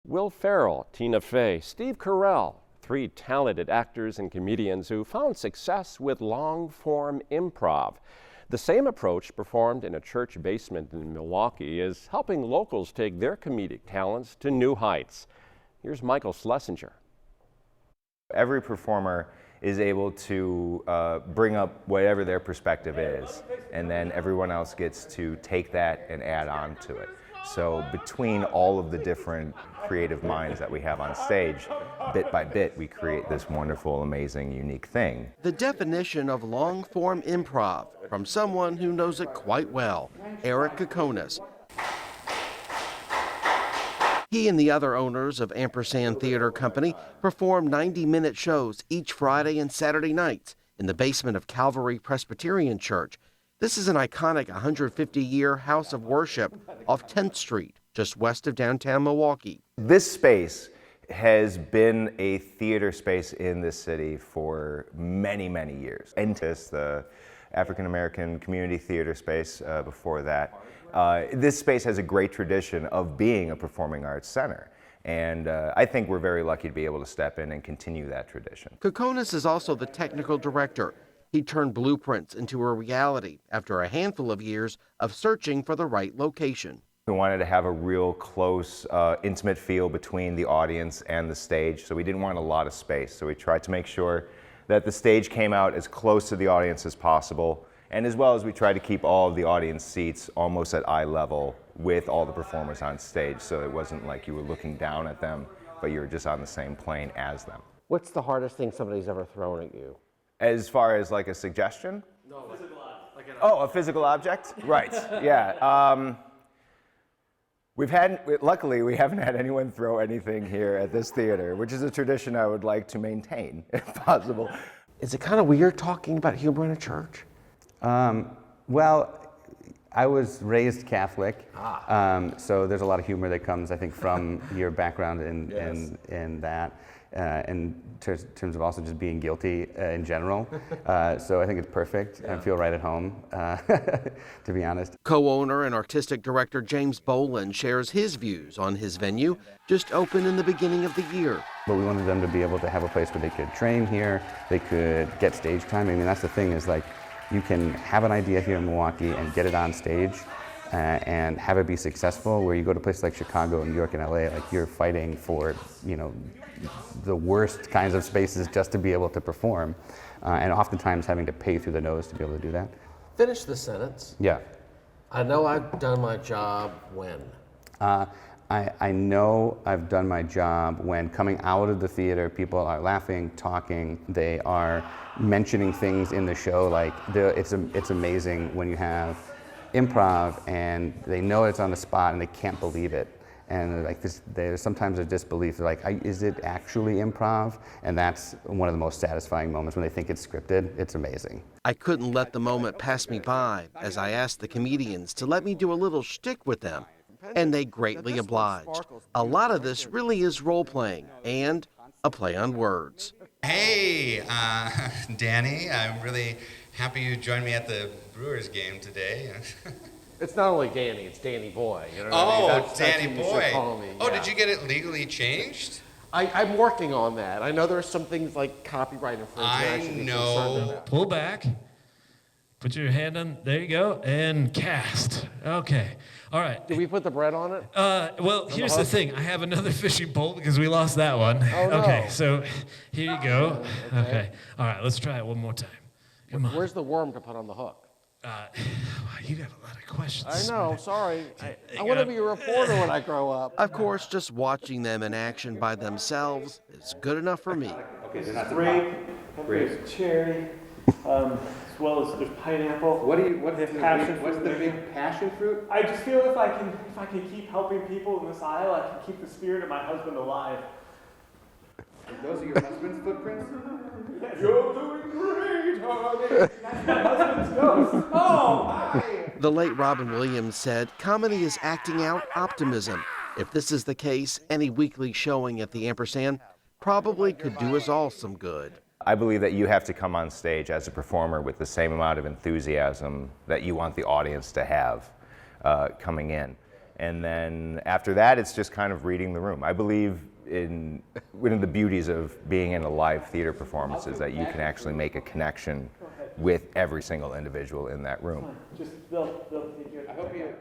Will Ferrell, Tina Fey, Steve Carrell, three talented actors and comedians who found success with long-form improv. The same approach performed in a church basement in Milwaukee is helping locals take their comedic talents to new heights. Here's Michael Schlesinger. Every performer is able to bring up whatever their perspective is, and then everyone else gets to take that and add on to it. So between all of the different creative minds that we have on stage, bit by bit, we create this wonderful, amazing, unique thing. The definition of long-form improv from someone who knows it quite well, Eric Kokonis. He and the other owners of Ampersand Theater Company perform 90-minute shows each Friday and Saturday nights in the basement of Calvary Presbyterian Church. This is an iconic 150-year house of worship off 10th Street, just west of downtown Milwaukee. This space has been a theater space in this city for many, many years. And the African American community theater space before that. This space has a great tradition of being a performing arts center. And I think we're very lucky to be able to step in and continue that tradition. Kokonis is also the technical director. He turned blueprints into a reality after a handful of years of searching for the right location. We wanted to have a real close, intimate feel between the audience and the stage, so we didn't want a lot of space. So we tried to make sure that the stage came out as close to the audience as possible, and as well as we tried to keep all of the audience seats almost at eye level with all the performers on stage, so it wasn't like you were looking down at them, but you were just on the same plane as them. What's the hardest thing somebody's ever thrown at you? As far as like a suggestion? No, a physical object? Right, yeah. Luckily, we haven't had anyone throw anything here at this theater, which is a tradition I would like to maintain, if possible. Is it kind of weird talking about humor in a church? Well, I was raised Catholic, so there's a lot of humor that comes, I think, from your background in that. In terms of also just being guilty in general. So I think it's perfect. I feel right at home, to be honest. Co-owner and artistic director James Boland shares his views on his venue, just opened in the beginning of the year. But we wanted them to be able to have a place where they could train here, they could get stage time. I mean, that's the thing is like, you can have an idea here in Milwaukee and get it on stage and have it be successful, where you go to places like Chicago, New York, and LA, like you're fighting for, the worst kinds of spaces just to be able to perform, and oftentimes having to pay through the nose to be able to do that. Finish the sentence. Yeah. I know I've done my job when? I know I've done my job when coming out of the theater, people are laughing, talking, they are mentioning things in the show, like it's amazing when you have improv and they know it's on the spot and they can't believe it. And like there's sometimes a disbelief. They're like, is it actually improv? And that's one of the most satisfying moments when they think it's scripted. It's amazing. I couldn't let the moment pass me by as I asked the comedians to let me do a little shtick with them, and they greatly obliged. A lot of this really is role-playing and a play on words. Hey, Danny, I'm really happy you joined me at the Brewers game today. It's not only Danny, it's Danny Boy. You know what I mean? That's Danny what you should Boy. call me, Oh, yeah. did you get it legally changed? I'm working on that. I know there's some things like copyright infringement. I should be know. concerned about. Pull back. Put your hand on. There you go. And cast. Okay. All right. Did we put the bread on it? Well, here's the thing. I have another fishing pole because we lost that one. Oh, no. Okay. So here you go. Okay. All right. Let's try it one more time. Come on. Where's the worm to put on the hook? You got a lot of questions. I know, sorry. I want to be a reporter when I grow up. Of course, just watching them in action by themselves is good enough for me. Grape, there's cherry, as well as there's pineapple. What's the big passion fruit? I just feel if I can keep helping people in this aisle, I can keep the spirit of my husband alive. Those are your husband's footprints? You're doing great, honey. That's my husband's ghost. Oh, hi. The late Robin Williams said, comedy is acting out optimism. If this is the case, any weekly showing at the Ampersand probably could do us all some good. I believe that you have to come on stage as a performer with the same amount of enthusiasm that you want the audience to have coming in. And then after that, it's just kind of reading the room. I believe in one of the beauties of being in a live theater performance is that you can actually make a connection with every single individual in that room. Just they'll take care of it. I hope you